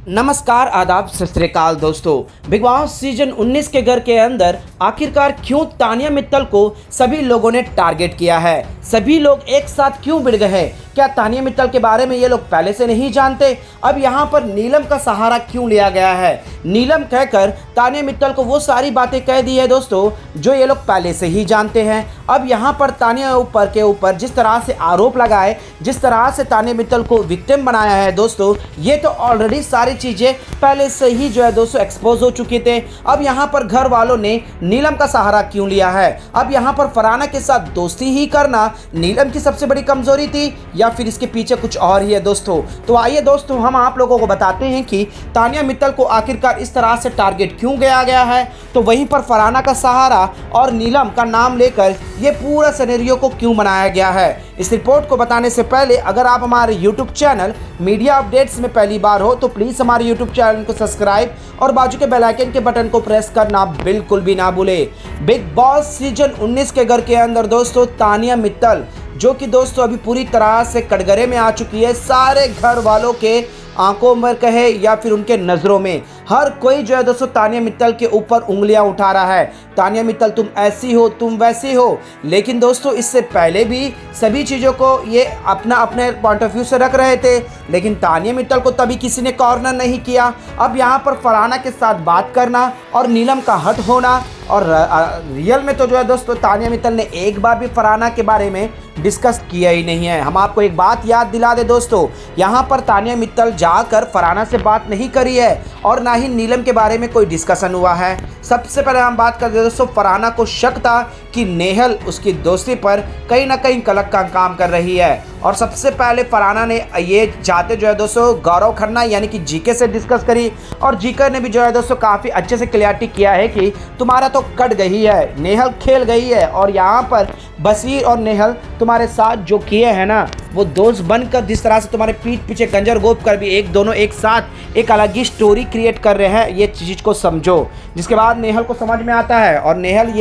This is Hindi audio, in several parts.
नमस्कार, आदाब, सत श्री अकाल दोस्तों। बिग बॉस सीजन 19 के घर के अंदर आखिरकार क्यों तानिया मित्तल को सभी लोगों ने टारगेट किया है? सभी लोग एक साथ क्यों भिड़ गए हैं? क्या तानिया मित्तल के बारे में ये लोग पहले से नहीं जानते? अब यहाँ पर नीलम का सहारा क्यों लिया गया है? नीलम कहकर तानिया मित्तल को वो सारी बातें कह दी है दोस्तों जो ये लोग पहले से ही जानते हैं। अब यहाँ पर तानिया ऊपर जिस तरह से आरोप लगाए, जिस तरह से तानिया मित्तल को विक्टिम बनाया है दोस्तों, ये तो ऑलरेडी सारी चीज़ें पहले से ही जो है दोस्तों एक्सपोज हो चुके थे। अब यहाँ पर घर वालों ने नीलम का सहारा क्यों लिया है? अब यहाँ पर फरहाना के साथ दोस्ती ही करना नीलम की सबसे बड़ी कमजोरी थी या फिर इसके पीछे कुछ और ही है दोस्तों? तो आइए दोस्तों हम आप लोगों को बताते हैं कि तानिया मित्तल को आखिरकार इस तरह से टारगेट क्यों किया गया है, तो वहीं पर फरहाना का सहारा और नीलम का नाम लेकर ये पूरा सिनेरियो को क्यों बनाया गया है। इस रिपोर्ट को बताने से पहले अगर आप हमारे यूट्यूब चैनल मीडिया अपडेट्स में पहली बार हो तो प्लीज़ हमारे यूट्यूब चैनल को सब्सक्राइब और बाजू के बेल आइकन के बटन को प्रेस करना बिल्कुल भी ना भूले। बिग बॉस सीजन 19 के घर के अंदर दोस्तों तानिया मित्तल जो कि दोस्तों अभी पूरी तरह से कटघरे में आ चुकी है, सारे घर वालों के आंखों में कहे या फिर उनके नज़रों में हर कोई जो है दोस्तों तानिया मित्तल के ऊपर उंगलियां उठा रहा है। तानिया मित्तल तुम ऐसी हो, तुम वैसी हो। लेकिन दोस्तों इससे पहले भी सभी चीज़ों को ये अपने पॉइंट ऑफ व्यू से रख रहे थे, लेकिन तानिया मित्तल को तभी किसी ने कॉर्नर नहीं किया। अब यहाँ पर फरहाना के साथ बात करना और नीलम का हट होना, और रियल में तो जो है दोस्तों तानिया मित्तल ने एक बार भी फरहाना के बारे में डिस्कस किया ही नहीं है। हम आपको एक बात याद दिला दे दोस्तों, यहाँ पर तानिया मित्तल जाकर फरहाना से बात नहीं करी है और ना ही नीलम के बारे में कोई डिस्कशन हुआ है। सबसे पहले हम बात करते दोस्तों, फरहाना को शक था कि नेहल उसकी दोस्ती पर कहीं ना कहीं गलत का काम कर रही है, और सबसे पहले फरहाना ने ये जाते जो है दोस्तों गौरव खन्ना यानी कि जीके से डिस्कस करी, और जीके ने भी जो है दोस्तों काफ़ी अच्छे से क्लियरिटी किया है कि तुम्हारा तो कट गई है, नेहल खेल गई है, और यहाँ पर बसीर और नेहल तुम्हारे साथ जो किए हैं ना वो दोस्त बनकर जिस तरह से तुम्हारे पीठ पीछे कंजर गोप कर भी दोनों एक साथ एक अलग ही स्टोरी क्रिएट कर रहे हैं, ये चीज़ को समझो। जिसके बाद नेहल को समझ में आता है और नेहल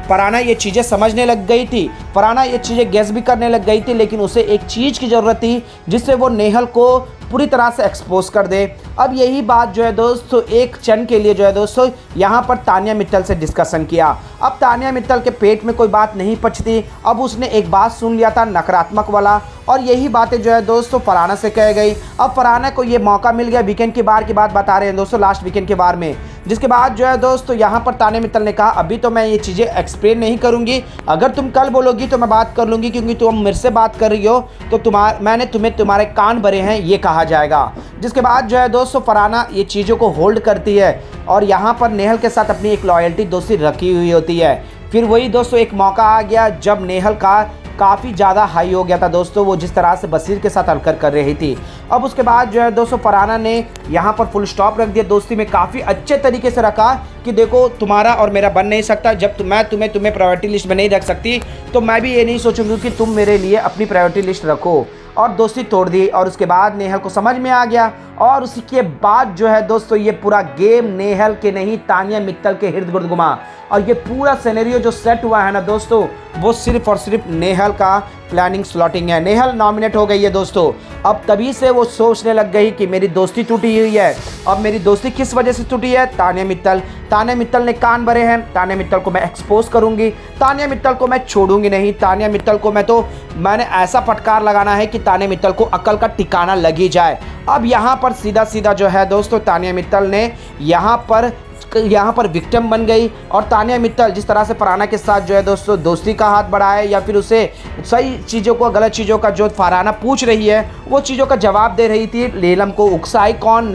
फरहाना ये चीज़ें समझने लग गई थी, फरहाना ये चीज़ें गेस भी करने लग गई थी, लेकिन उसे एक चीज़ की ज़रूरत थी जिससे वो नेहल को पूरी तरह से एक्सपोज कर दे। अब यही बात जो है दोस्तों एक क्षण के लिए जो है दोस्तों यहाँ पर तानिया मित्तल से डिस्कशन किया। अब तानिया मित्तल के पेट में कोई बात नहीं पचती, अब उसने एक बात सुन लिया था नकारात्मक वाला, और यही बातें जो है दोस्तों फरहाना से कह गई। अब फरहाना को ये मौका मिल गया, वीकेंड की बार की बात बता रहे हैं दोस्तों, लास्ट वीकेंड के बार में। जिसके बाद जो है दोस्तों यहाँ पर तानिया मित्तल ने कहा अभी तो मैं ये चीज़ें एक्सप्लेन नहीं करूँगी, अगर तुम कल बोलोगी तो मैं बात कर लूँगी, क्योंकि तुम मेरे से बात कर रही हो तो मैंने तुम्हारे कान भरे हैं ये कहा जाएगा। जिसके बाद जो है दोस्तों फरहाना ये चीज़ों को होल्ड करती है और यहाँ पर नेहल के साथ अपनी एक लॉयल्टी दोस्ती रखी हुई होती है। फिर वही दोस्तों एक मौका आ गया जब नेहल का काफ़ी ज़्यादा हाई हो गया था दोस्तों, वो जिस तरह से बसीर के साथ हलकर कर रही थी। अब उसके बाद जो है दोस्तों फरहाना ने यहाँ पर फुल स्टॉप रख दिया, दोस्ती में काफ़ी अच्छे तरीके से रखा कि देखो तुम्हारा और मेरा बन नहीं सकता, जब मैं तुम्हें प्रायोरिटी लिस्ट में नहीं रख सकती तो मैं भी ये नहीं सोचूंगी कि तुम मेरे लिए अपनी प्रायोरिटी लिस्ट रखो, और दोस्ती तोड़ दी। और उसके बाद नेहल को समझ में आ गया, और उसके बाद जो है दोस्तों ये पूरा गेम नेहल के नहीं तानिया मित्तल के इर्द गिर्द घुमा, और ये पूरा सिनेरियो जो सेट हुआ है ना दोस्तों वो सिर्फ और सिर्फ नेहल का प्लानिंग स्लॉटिंग है। नेहल नॉमिनेट हो गई है दोस्तों, अब तभी से वो सोचने लग गई कि मेरी दोस्ती टूटी हुई है। अब मेरी दोस्ती किस वजह से टूटी है? तानिया मित्तल ने कान भरे हैं, तानिया मित्तल को मैं एक्सपोज करूंगी, तानिया मित्तल को मैं छोड़ूंगी नहीं, तानिया मित्तल को मैंने ऐसा फटकार लगाना है कि तानिया मित्तल को अकल का ठिकाना लगी जाए। अब यहाँ पर सीधा जो है दोस्तों तानिया मित्तल ने यहाँ पर विक्टिम बन गई, और तानिया मित्तल जिस तरह से फरहाना के साथ जो है दोस्तों दोस्ती का हाथ बढ़ाए या फिर उसे सही चीज़ों को गलत चीज़ों का जो फरहाना पूछ रही है वो चीज़ों का जवाब दे रही थी। नीलम को उकसाई कौन?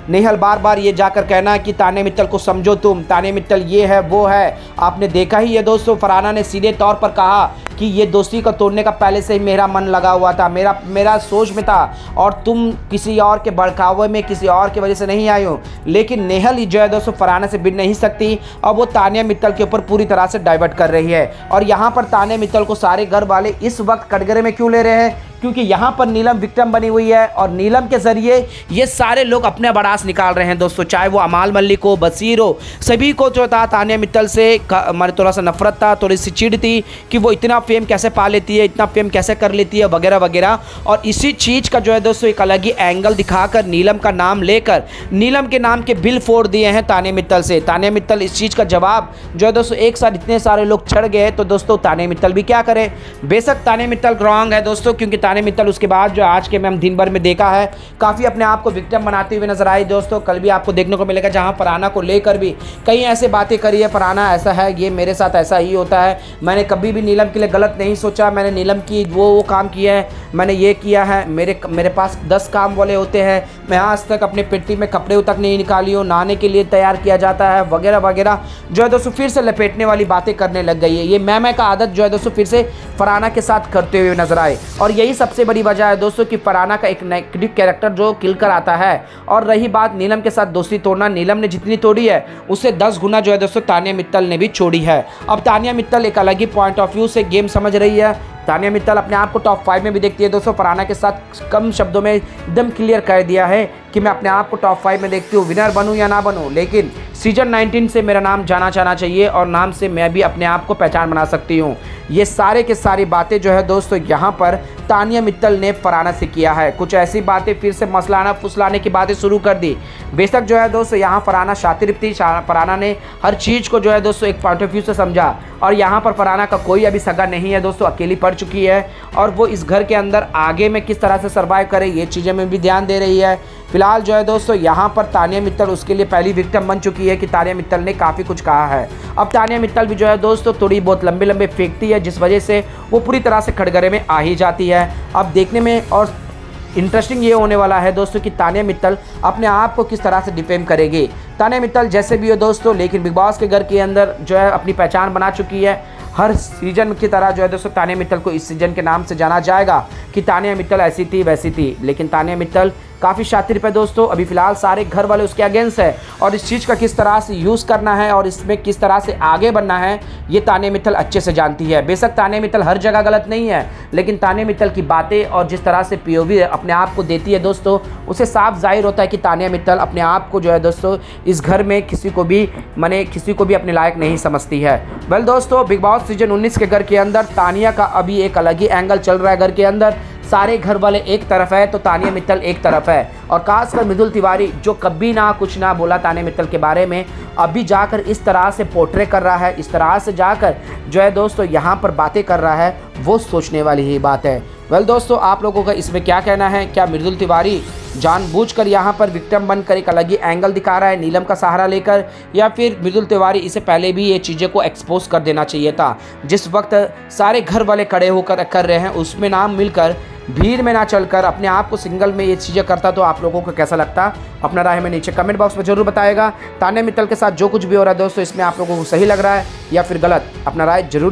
नेहल बार बार ये जाकर कहना कि तानिया मित्तल को समझो तुम, तानिया मित्तल ये है वो है। आपने देखा ही है दोस्तों फरहाना ने सीधे तौर पर कहा कि ये दोस्ती का तोड़ने का पहले से ही मेरा मन लगा हुआ था, मेरा सोच में था, और तुम किसी और के भड़कावे में किसी और की वजह से नहीं आई हो। लेकिन नेहल जो है दोस्तों फरहाना से भिड़ नहीं सकती, अब वो तानिया मित्तल के ऊपर पूरी तरह से डाइवर्ट कर रही है। और यहाँ पर तानिया मित्तल को सारे घर वाले इस वक्त कटघरे में क्यों ले रहे हैं? क्योंकि यहाँ पर नीलम विक्टिम बनी हुई है और नीलम के ज़रिए ये सारे लोग अपने बड़ास निकाल रहे हैं दोस्तों, चाहे वो अमाल मलिक हो, बसीर हो, सभी को जो था तानिया मित्तल से हमारे थोड़ा सा नफरत था, थोड़ी सी चिढ़ थी कि वो इतना फेम कैसे पा लेती है, इतना फेम कैसे कर लेती है वगैरह वगैरह। और इसी चीज़ का जो है दोस्तों एक अलग ही एंगल दिखाकर नीलम का नाम लेकर नीलम के नाम के बिल फोड़ दिए हैं तानिया मित्तल से। तानिया मित्तल इस चीज़ का जवाब जो है दोस्तों एक साथ इतने सारे लोग चढ़ गए तो दोस्तों तानिया मित्तल भी क्या करे। बेशक तानिया मित्तल रॉन्ग है दोस्तों, क्योंकि तानिया मित्तल उसके बाद जो आज के में हम दिन भर में देखा है काफ़ी अपने आप को विक्टिम बनाते हुए नजर आई दोस्तों। कल भी आपको देखने को मिलेगा जहां फरहाना को लेकर भी कई ऐसे बातें करी है, फरहाना ऐसा है, ये मेरे साथ ऐसा ही होता है, मैंने कभी भी नीलम के लिए गलत नहीं सोचा, मैंने नीलम की वो काम किया है, मैंने ये किया है, मेरे पास 10 काम वाले होते हैं, मैं आज तक अपने पेटी में कपड़े तक नहीं निकाली हूँ, नहाने के लिए तैयार किया जाता है वगैरह वगैरह जो है दोस्तों फिर से लपेटने वाली बातें करने लग गई है। ये मैं का आदत जो है दोस्तों फिर से फरहाना के साथ करते हुए नजर आए और यही सबसे बड़ी वजह है दोस्तों कि फरहाना का एक नेगेटिव कैरेक्टर जो खिल कर आता है। और रही बात नीलम के साथ दोस्ती तोड़ना, नीलम ने जितनी तोड़ी है उससे 10 गुना जो है दोस्तों तानिया मित्तल ने भी छोड़ी है। अब तानिया मित्तल एक अलग ही पॉइंट ऑफ व्यू से गेम समझ रही है। तानिया मित्तल अपने आप को टॉप 5 में भी देखती है दोस्तों। फरहाना के साथ कम शब्दों में एकदम क्लियर कर दिया है कि मैं अपने आप को टॉप 5 में देखती हूँ, विनर बनूँ या ना बनूँ, लेकिन सीजन 19 से मेरा नाम जाना चाहिए और नाम से मैं भी अपने आप को पहचान बना सकती हूँ। ये सारे के सारी बातें जो है दोस्तों यहाँ पर तानिया मित्तल ने फरहाना से किया है। कुछ ऐसी बातें फिर से मसलाना फुसलाने की बातें शुरू कर दी। बेशक जो है दोस्तों यहाँ फरहाना शातिर थी, फरहाना ने हर चीज़ को जो है दोस्तों एक पॉइंट ऑफ व्यू से समझा और यहाँ पर फरहाना का कोई अभी सगा नहीं है दोस्तों, अकेली पड़ चुकी है और वो इस घर के अंदर आगे में किस तरह से सर्वाइव करे ये चीज़ें में भी ध्यान दे रही है। फिलहाल जो है दोस्तों यहाँ पर तानिया मित्तल उसके लिए पहली विक्टिम बन चुकी है कि तानिया मित्तल ने काफ़ी कुछ कहा है। अब तानिया मित्तल भी जो है दोस्तों थोड़ी बहुत लंबे फेंकती है, जिस वजह से वो पूरी तरह से खड़गरे में आ ही जाती है। अब देखने में और इंटरेस्टिंग ये होने वाला है दोस्तों कि तानिया मित्तल अपने आप को किस तरह से डिफेम करेगी। तानिया मित्तल जैसे भी हो दोस्तों, लेकिन बिग बॉस के घर के अंदर जो है अपनी पहचान बना चुकी है। हर सीजन की तरह जो है दोस्तों तानिया मित्तल को इस सीजन के नाम से जाना जाएगा कि तानिया मित्तल ऐसी थी वैसी थी, लेकिन तानिया मित्तल काफ़ी शातिर पे दोस्तों। अभी फिलहाल सारे घर वाले उसके अगेंस्ट है और इस चीज़ का किस तरह से यूज़ करना है और इसमें किस तरह से आगे बढ़ना है ये तानिया मित्तल अच्छे से जानती है। बेशक तानिया मित्तल हर जगह गलत नहीं है, लेकिन तानिया मित्तल की बातें और जिस तरह से पीओवी अपने आप को देती है दोस्तों, उसे साफ जाहिर होता है कि तानिया मित्तल अपने आप को जो है दोस्तों इस घर में किसी को भी अपने लायक नहीं समझती है। वेल दोस्तों, बिग बॉस सीजन 19 के घर के अंदर तानिया का अभी एक अलग ही एंगल चल रहा है। घर के अंदर सारे घर वाले एक तरफ है तो तानिया मित्तल एक तरफ है और खासकर मृदुल तिवारी जो कभी ना कुछ ना बोला तानिया मित्तल के बारे में, अभी जाकर इस तरह से पोर्ट्रे कर रहा है, इस तरह से जाकर जो है दोस्तों यहाँ पर बातें कर रहा है, वो सोचने वाली ही बात है। वेल दोस्तों, आप लोगों का इसमें क्या कहना है? क्या मृदुल तिवारी जानबूझकर यहाँ पर विक्टिम बनकर एक अलग ही एंगल दिखा रहा है नीलम का सहारा लेकर, या फिर मृदुल तिवारी इसे पहले भी ये चीज़ें को एक्सपोज कर देना चाहिए था? जिस वक्त सारे घर वाले खड़े होकर कर रहे हैं उसमें नाम मिलकर भीड़ में ना चलकर अपने आप को सिंगल में ये चीज़ें करता तो आप लोगों को कैसा लगता? अपना राय में नीचे कमेंट बॉक्स में जरूर बताएगा। तानिया मित्तल के साथ जो कुछ भी हो रहा है दोस्तों, इसमें आप लोगों को सही लग रहा है या फिर गलत, अपना राय जरूर